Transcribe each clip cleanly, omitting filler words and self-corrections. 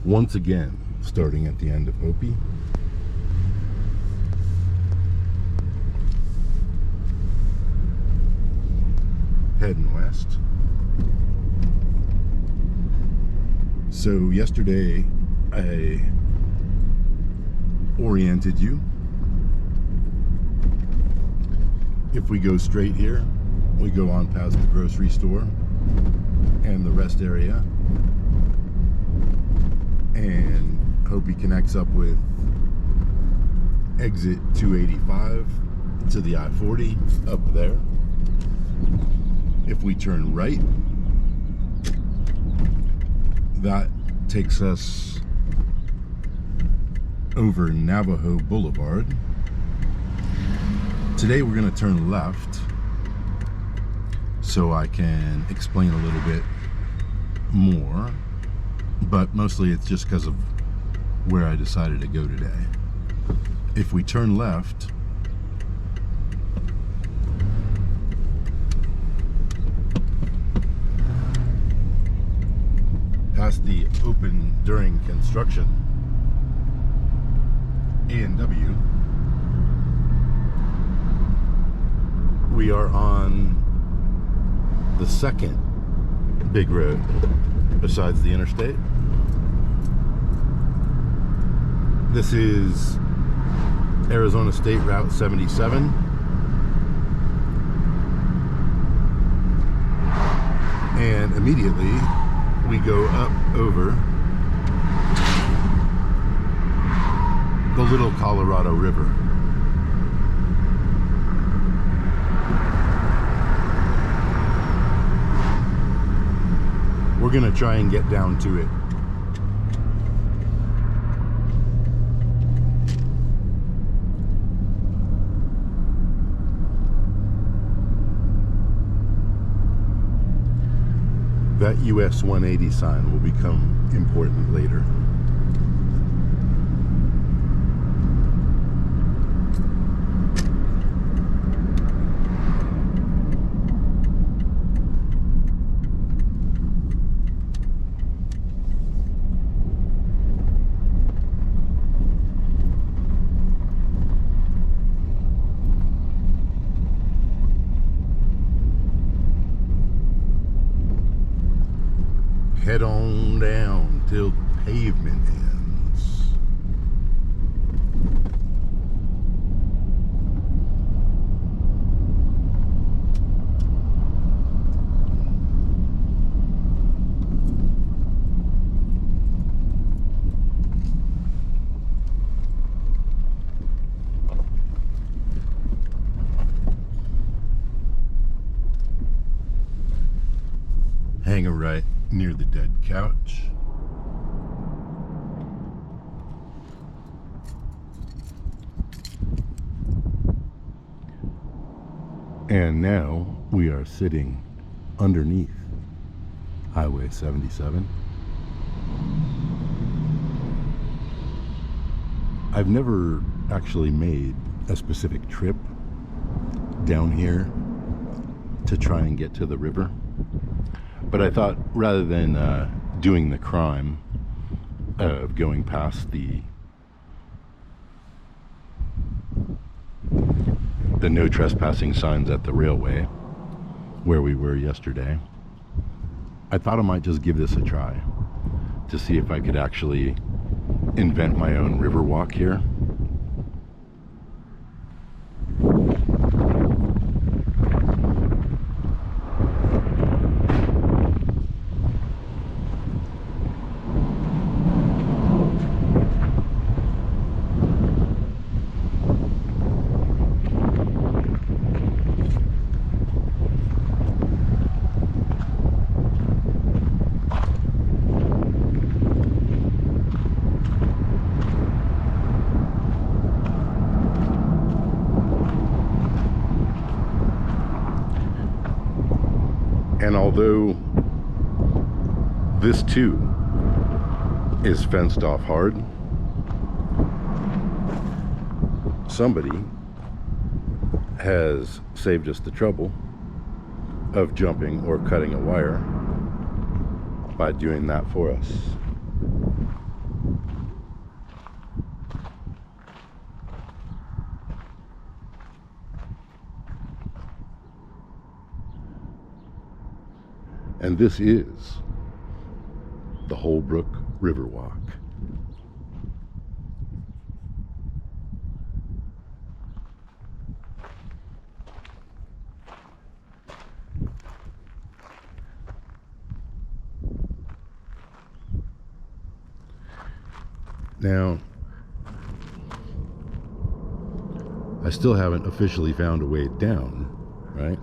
once again, starting at the end of Hopi. Heading west. So yesterday I oriented you. If we go straight here, we go on past the grocery store and the rest area, and Hopi connects up with exit 285 to the I-40 up there. If we turn right, that takes us over Navajo Boulevard. Today we're going to turn left so I can explain a little bit more, but mostly it's just because of where I decided to go today. If we turn left, past the open during construction A&W, we are on the second big road besides the interstate. This is Arizona State Route 77. And immediately we go up over the Little Colorado River. We're gonna try and get down to it. That US 180 sign will become important later. Head on down till the pavement ends. Hang a right near the dead couch. And now we are sitting underneath Highway 77. I've never actually made a specific trip down here to try and get to the river. But I thought rather than doing the crime of going past the no trespassing signs at the railway where we were yesterday, I thought I might just give this a try to see if I could actually invent my own river walk here. And although this too is fenced off hard, somebody has saved us the trouble of jumping or cutting a wire by doing that for us. And this is the Holbrook Riverwalk. Now, I still haven't officially found a way down, right?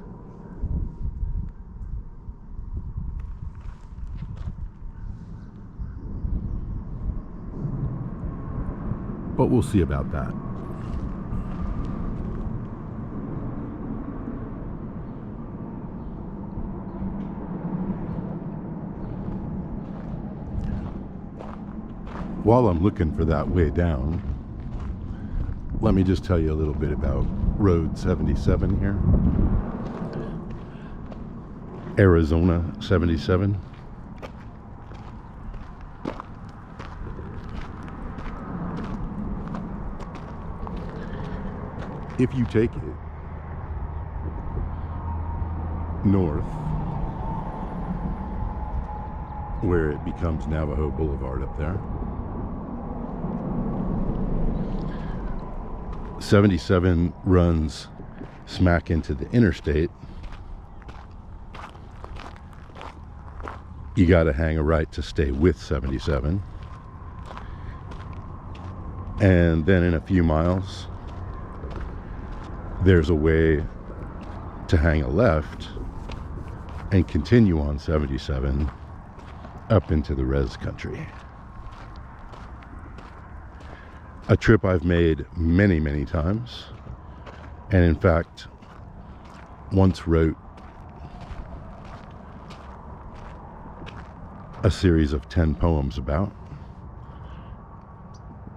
But we'll see about that. While I'm looking for that way down, let me just tell you a little bit about Road 77 here. Arizona 77. If you take it north, where it becomes Navajo Boulevard up there, 77 runs smack into the interstate. You got to hang a right to stay with 77. And then in a few miles, there's a way to hang a left and continue on 77 up into the res country. A trip I've made many, many times, and in fact, once wrote a series of 10 poems about,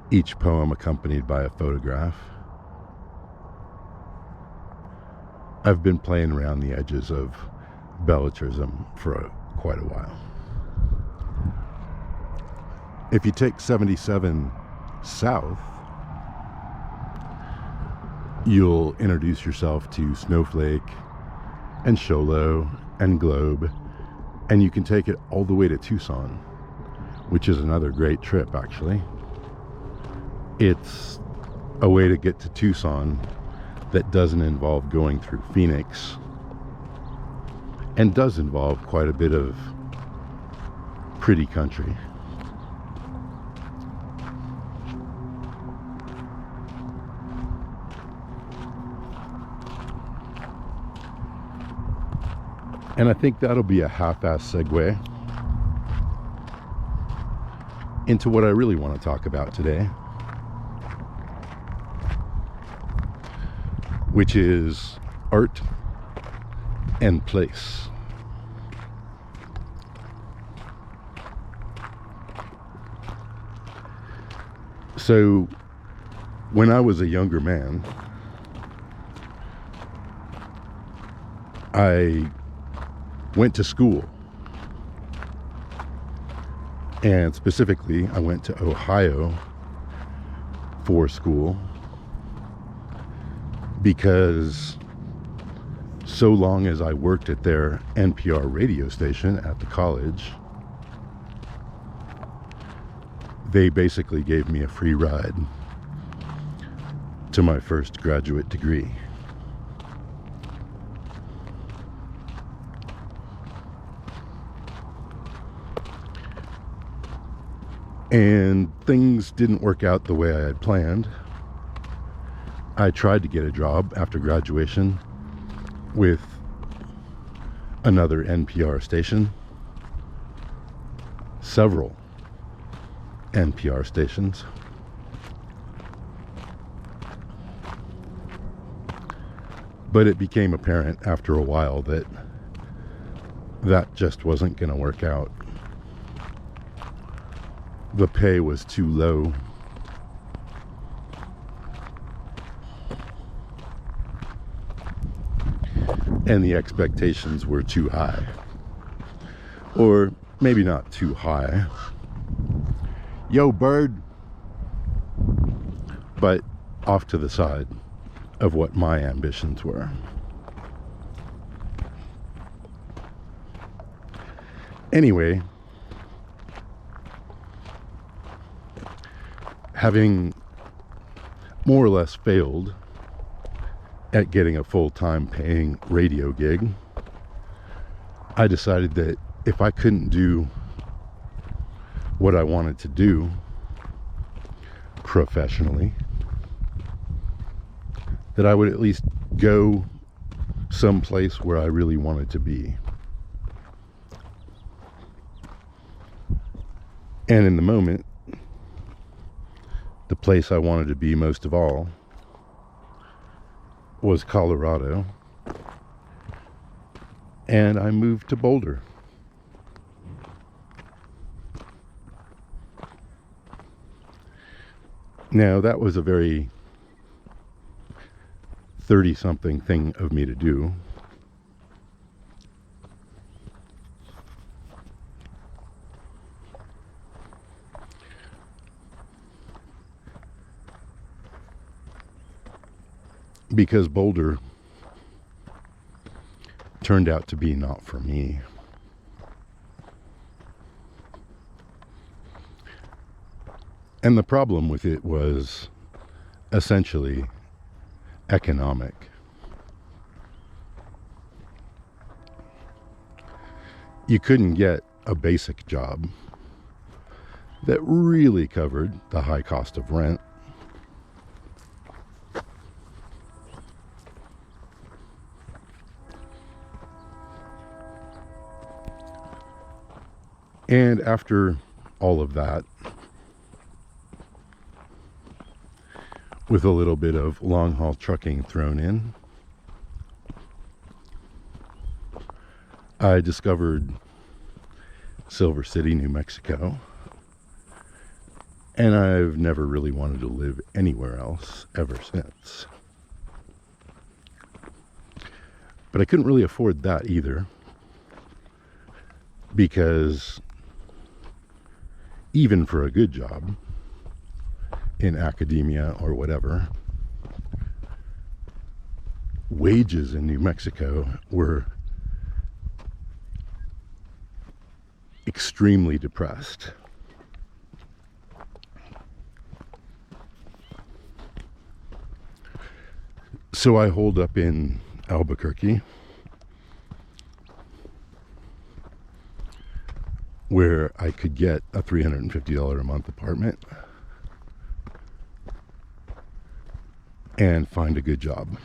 each poem accompanied by a photograph. I've been playing around the edges of belletrism for quite a while. If you take 77 south, you'll introduce yourself to Snowflake and Sholo and Globe, and you can take it all the way to Tucson, which is another great trip actually. It's a way to get to Tucson that doesn't involve going through Phoenix, and does involve quite a bit of pretty country. And I think that'll be a half-ass segue into what I really want to talk about today, which is art and place. So, when I was a younger man, I went to school, and specifically I went to Ohio for school because so long as I worked at their NPR radio station at the college, they basically gave me a free ride to my first graduate degree. And things didn't work out the way I had planned. I tried to get a job after graduation with another NPR station, several NPR stations. But it became apparent after a while that that just wasn't going to work out. The pay was too low. And the expectations were too high. Or maybe not too high. Yo, bird. But off to the side of what my ambitions were. Anyway, having more or less failed at getting a full-time paying radio gig, I decided that if I couldn't do what I wanted to do professionally, that I would at least go someplace where I really wanted to be. And in the moment, the place I wanted to be most of all was Colorado, and I moved to Boulder. Now, that was a very 30-something thing of me to do. Because Boulder turned out to be not for me. And the problem with it was essentially economic. You couldn't get a basic job that really covered the high cost of rent. And after all of that, with a little bit of long-haul trucking thrown in, I discovered Silver City, New Mexico, and I've never really wanted to live anywhere else ever since. But I couldn't really afford that either, because even for a good job in academia or whatever, wages in New Mexico were extremely depressed. So I holed up in Albuquerque, where I could get a $350 a month apartment and find a good job.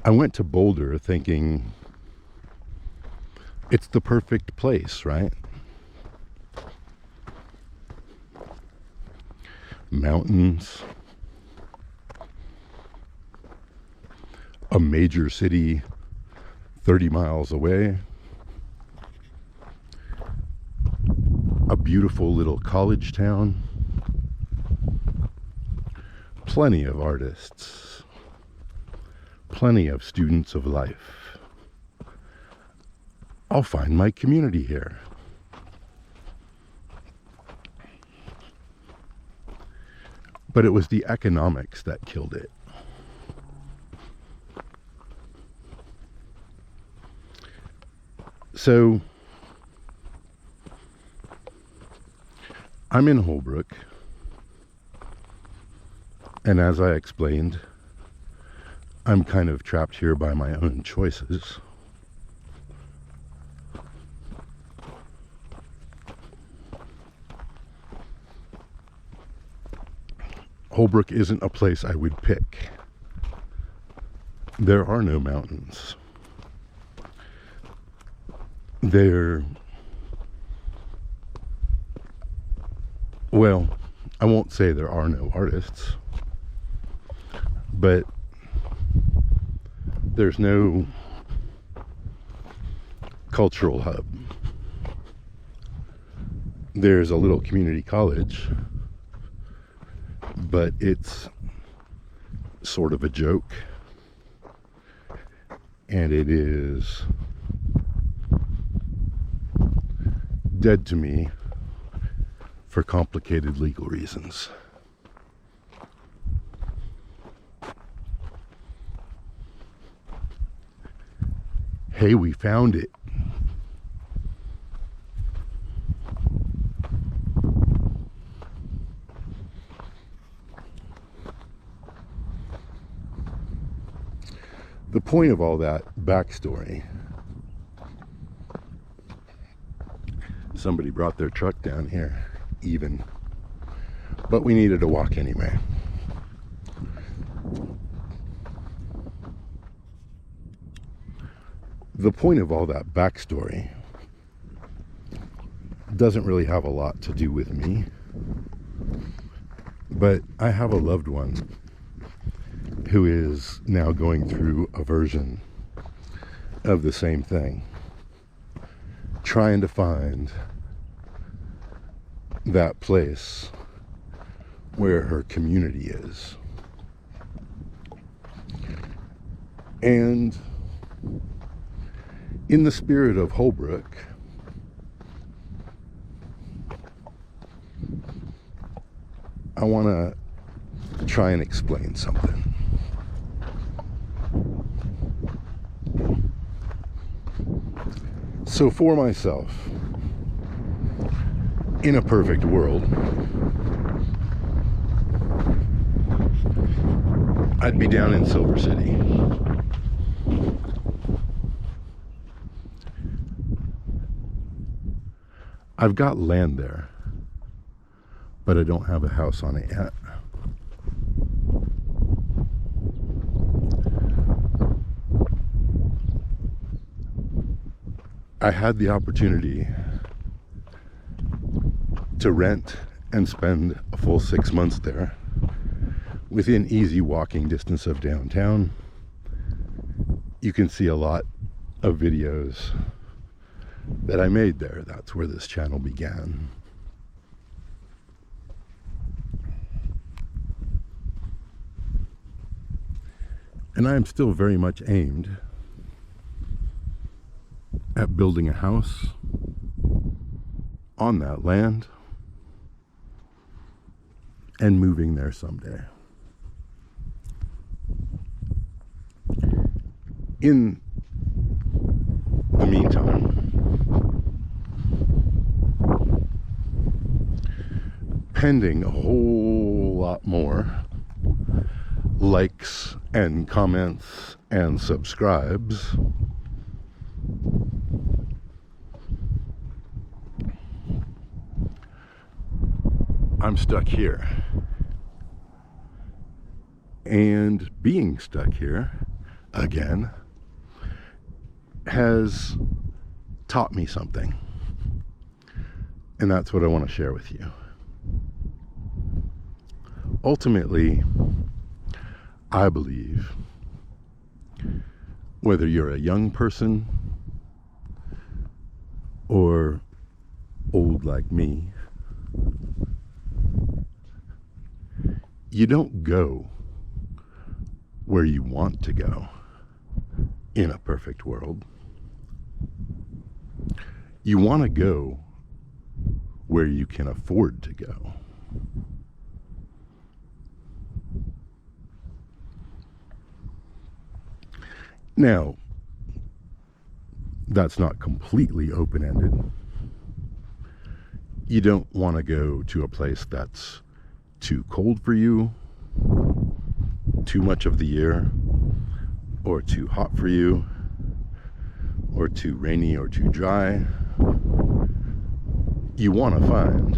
I went to Boulder thinking it's the perfect place, right? Mountains, a major city 30 miles away, a beautiful little college town, plenty of artists, plenty of students of life. I'll find my community here. But it was the economics that killed it. So I'm in Holbrook, and as I explained, I'm kind of trapped here by my own choices. Holbrook isn't a place I would pick. There are no mountains. Well, I won't say there are no artists, but there's no cultural hub. There's a little community college, but it's sort of a joke, and it is dead to me for complicated legal reasons. Hey, we found it. The point of all that backstory, somebody brought their truck down here, even, but we needed to walk anyway. The point of all that backstory doesn't really have a lot to do with me, but I have a loved one who is now going through a version of the same thing, trying to find that place where her community is. And in the spirit of Holbrook, I want to try and explain something. So for myself, in a perfect world, I'd be down in Silver City. I've got land there, but I don't have a house on it yet. I had the opportunity to rent and spend a full 6 months there within easy walking distance of downtown. You can see a lot of videos that I made there. That's where this channel began. And I am still very much aimed at building a house on that land and moving there someday. In the meantime, pending a whole lot more likes and comments and subscribes, I'm stuck here. And being stuck here again has taught me something. And that's what I want to share with you. Ultimately, I believe whether you're a young person or old like me, you don't go where you want to go in a perfect world. You want to go where you can afford to go. Now, that's not completely open-ended. You don't want to go to a place that's too cold for you, too much of the year, or too hot for you, or too rainy or too dry. You want to find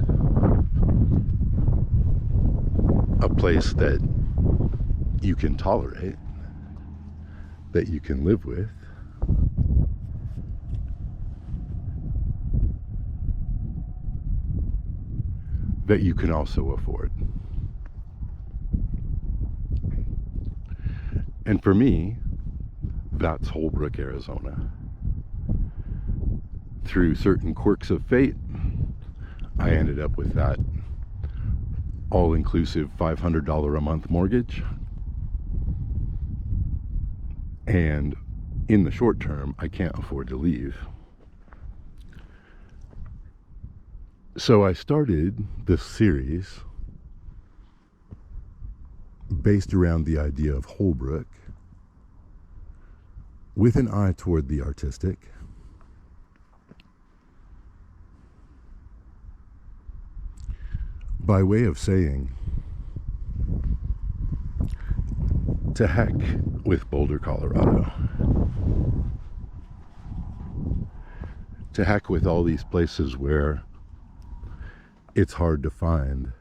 a place that you can tolerate, that you can live with, that you can also afford. And for me, that's Holbrook, Arizona. Through certain quirks of fate, I ended up with that all-inclusive $500 a month mortgage. And in the short term, I can't afford to leave. So I started this series based around the idea of Holbrook with an eye toward the artistic, by way of saying, to heck with Boulder, Colorado. To heck with all these places where it's hard to find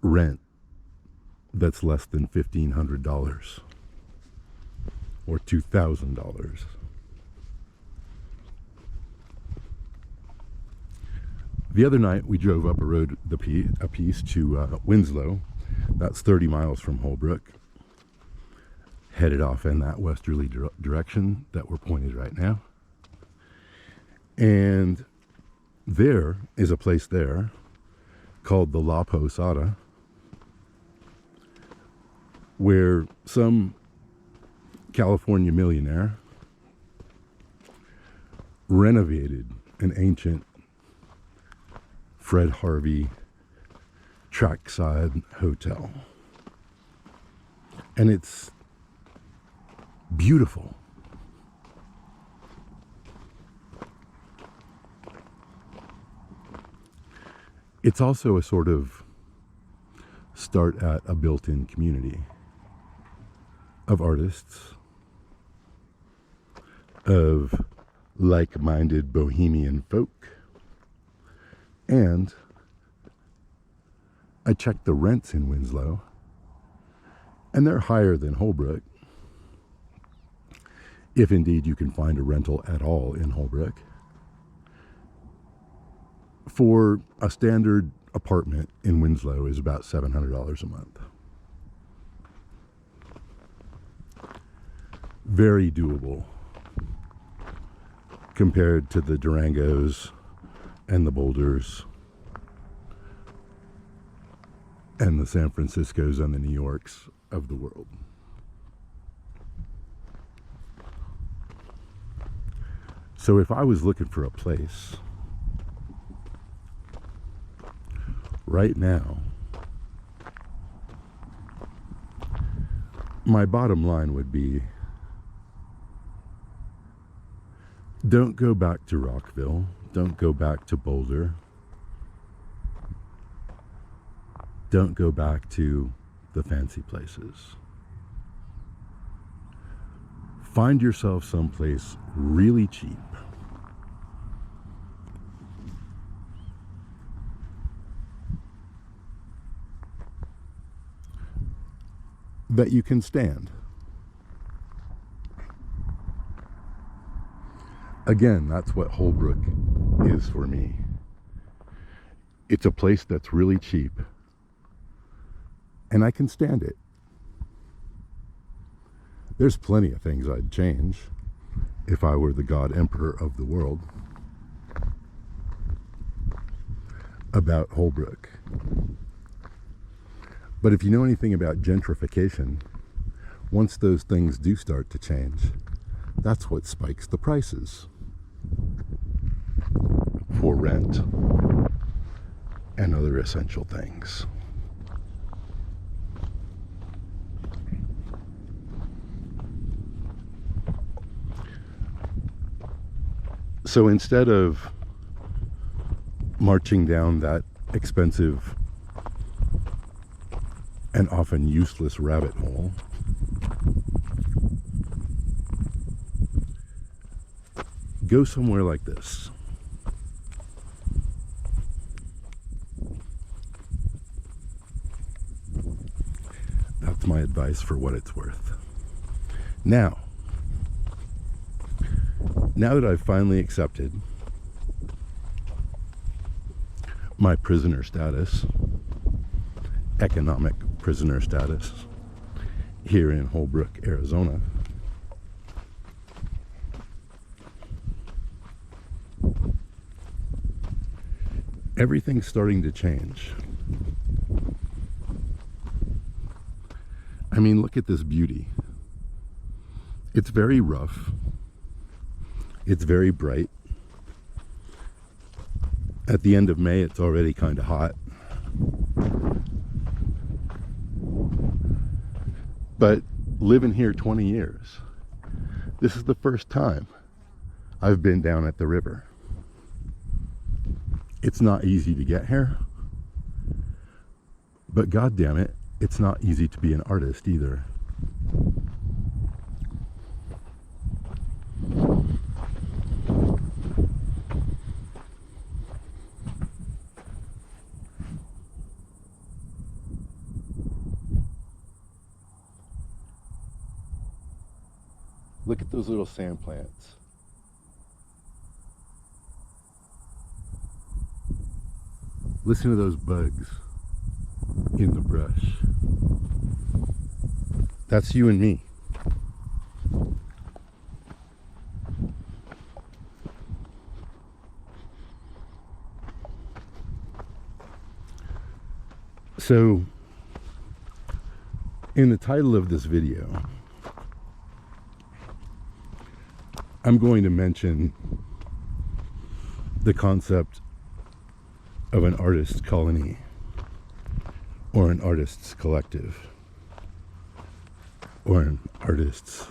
rent that's less than $1,500 or $2,000. The other night we drove up a road a piece to Winslow. That's 30 miles from Holbrook. Headed off in that westerly direction that we're pointed right now. And there is a place there called the La Posada, where some California millionaire renovated an ancient Fred Harvey trackside hotel. And it's beautiful. It's also a sort of start at a built-in community of artists, of like-minded bohemian folk. And I checked the rents in Winslow, and they're higher than Holbrook, if indeed you can find a rental at all in Holbrook. For a standard apartment in Winslow is about $700 a month. Very doable compared to the Durangos and the Boulders and the San Franciscos and the New Yorks of the world. So if I was looking for a place right now, my bottom line would be, don't go back to Rockville, don't go back to Boulder, don't go back to the fancy places. Find yourself someplace really cheap. That you can stand. Again, that's what Holbrook is for me. It's a place that's really cheap, and I can stand it. There's plenty of things I'd change if I were the God Emperor of the world about Holbrook. But if you know anything about gentrification, once those things do start to change, that's what spikes the prices for rent and other essential things. So instead of marching down that expensive and often useless rabbit hole, go somewhere like this. That's my advice for what it's worth. Now that I've finally accepted my prisoner status, economic prisoner status, here in Holbrook, Arizona, everything's starting to change. I mean, look at this beauty. It's very rough. It's very bright. At the end of May, it's already kind of hot. But living here 20 years, this is the first time I've been down at the river. It's not easy to get here, but god damn it, it's not easy to be an artist either. Look at those little sand plants. Listen to those bugs in the brush. That's you and me. So, in the title of this video, I'm going to mention the concept of an artist's colony or an artist's collective or an artist's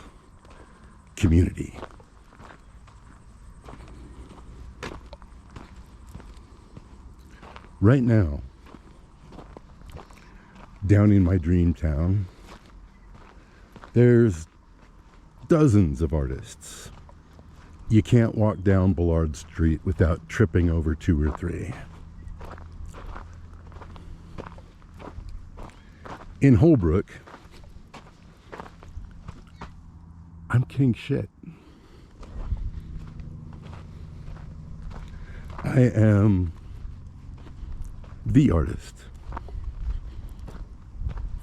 community. Right now, down in my dream town, there's dozens of artists. You can't walk down Bullard Street without tripping over 2 or 3. In Holbrook, I'm king shit. I am the artist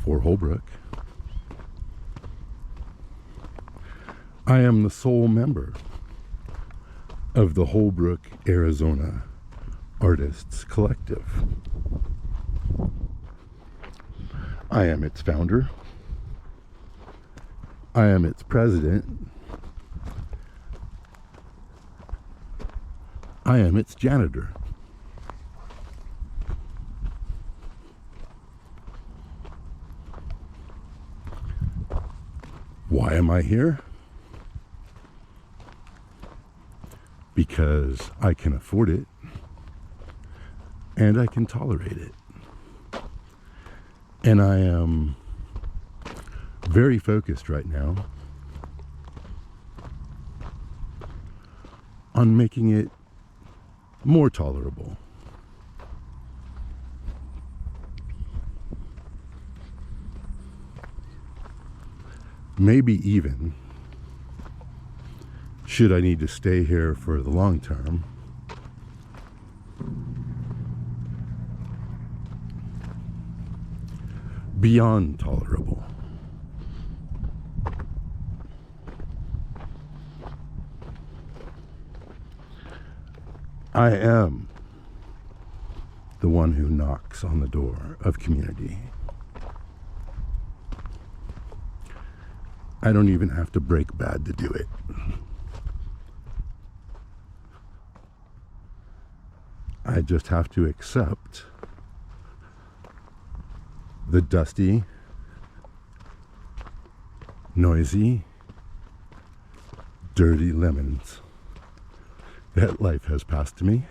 for Holbrook. I am the sole member of the Holbrook, Arizona Artists Collective. I am its founder. I am its president. I am its janitor. Why am I here? Because I can afford it and I can tolerate it. And I am very focused right now on making it more tolerable. Maybe even, should I need to stay here for the long term, beyond tolerable. I am the one who knocks on the door of community. I don't even have to break bad to do it. I just have to accept the dusty, noisy, dirty lemons that life has passed to me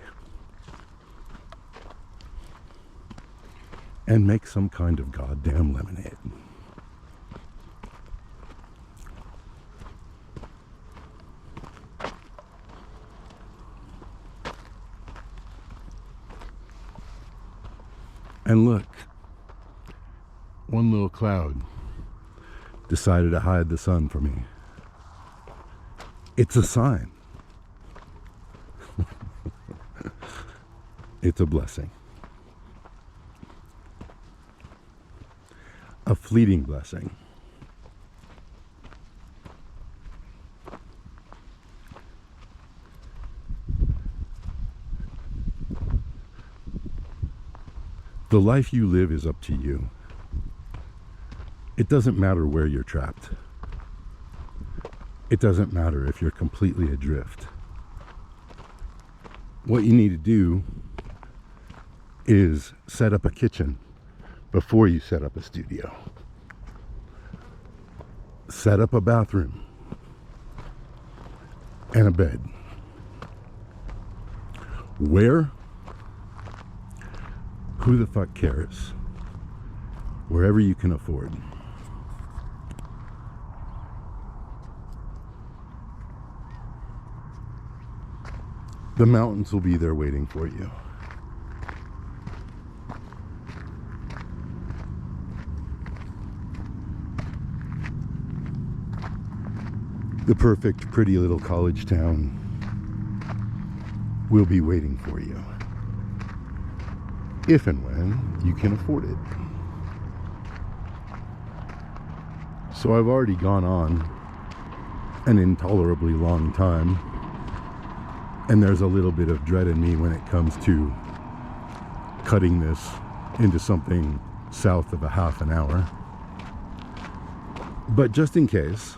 and make some kind of goddamn lemonade. And look, one little cloud decided to hide the sun from me. It's a sign. It's a blessing. A fleeting blessing. The life you live is up to you. It doesn't matter where you're trapped. It doesn't matter if you're completely adrift. What you need to do is set up a kitchen before you set up a studio. set up a bathroom and a bed. Where? Who the fuck cares? Wherever you can afford. The mountains will be there waiting for you. The perfect, pretty little college town will be waiting for you, if and when you can afford it. So I've already gone on an intolerably long time, and there's a little bit of dread in me when it comes to cutting this into something south of a half an hour. But just in case,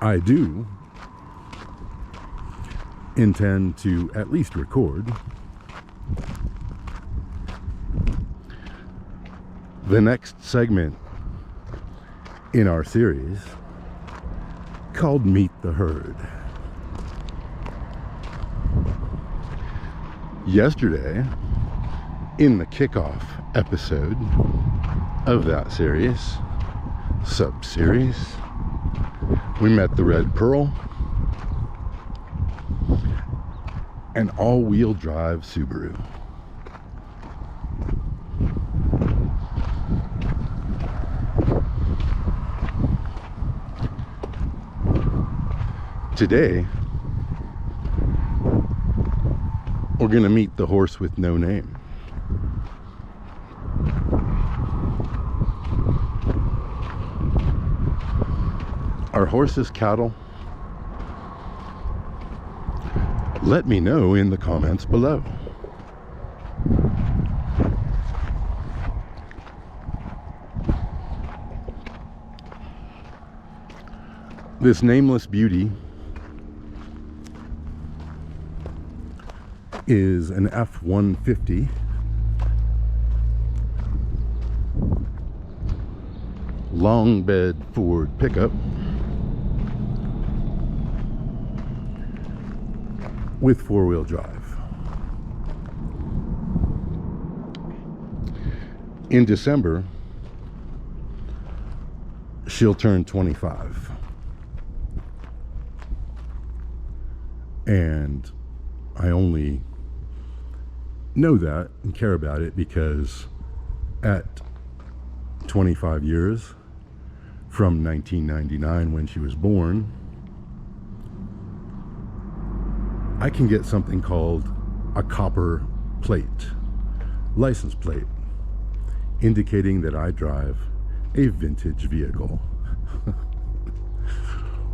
I do intend to at least record the next segment in our series called Meet the Herd. Yesterday, in the kickoff episode of that series, sub-series, we met the Red Pearl, an all-wheel drive Subaru. Today, we're going to meet the horse with no name. Are horses cattle? Let me know in the comments below. This nameless beauty is an F-150 long bed Ford pickup with four-wheel drive. In December, she'll turn 25. And I only know that and care about it because at 25 years from 1999 when she was born, I can get something called a copper plate, license plate, indicating that I drive a vintage vehicle.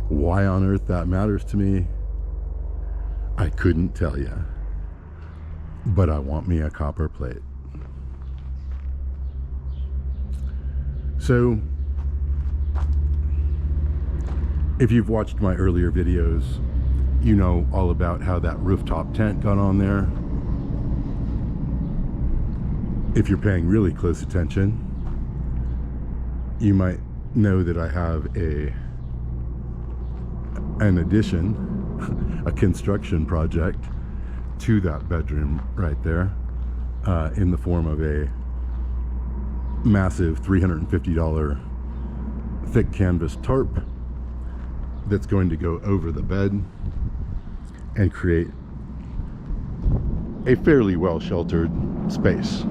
Why on earth that matters to me, I couldn't tell you, but I want me a copper plate. So, if you've watched my earlier videos, you know all about how that rooftop tent got on there. If you're paying really close attention, you might know that I have an addition, a construction project to that bedroom right there, in the form of a massive $350 thick canvas tarp that's going to go over the bed and create a fairly well sheltered space.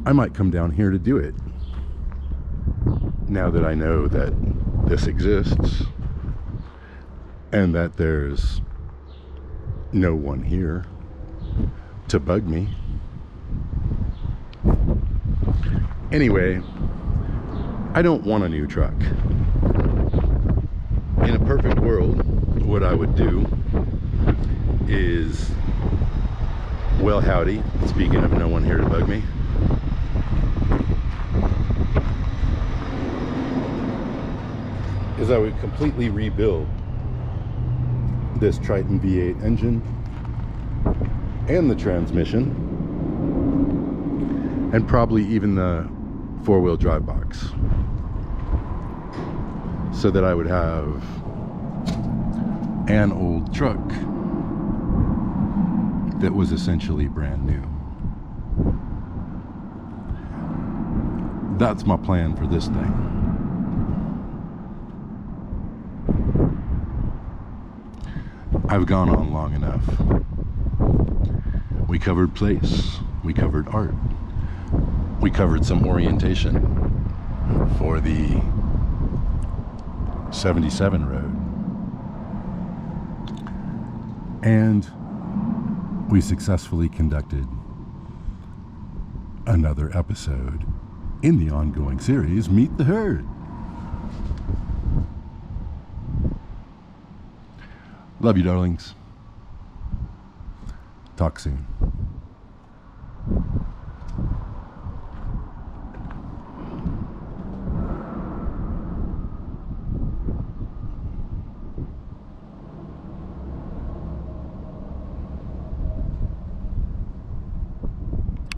I might come down here to do it now that I know that this exists and that there's no one here to bug me. Anyway, I don't want a new truck. In a perfect world, what I would do is, well, howdy, speaking of no one here to bug me, is I would completely rebuild this Triton V8 engine and the transmission and probably even the four-wheel drive box, so that I would have an old truck that was essentially brand new. That's my plan for this thing. I've gone on long enough. We covered place, we covered art, we covered some orientation for the 77 road, and we successfully conducted another episode in the ongoing series, Meet the Herd. Love you, darlings. Talk soon.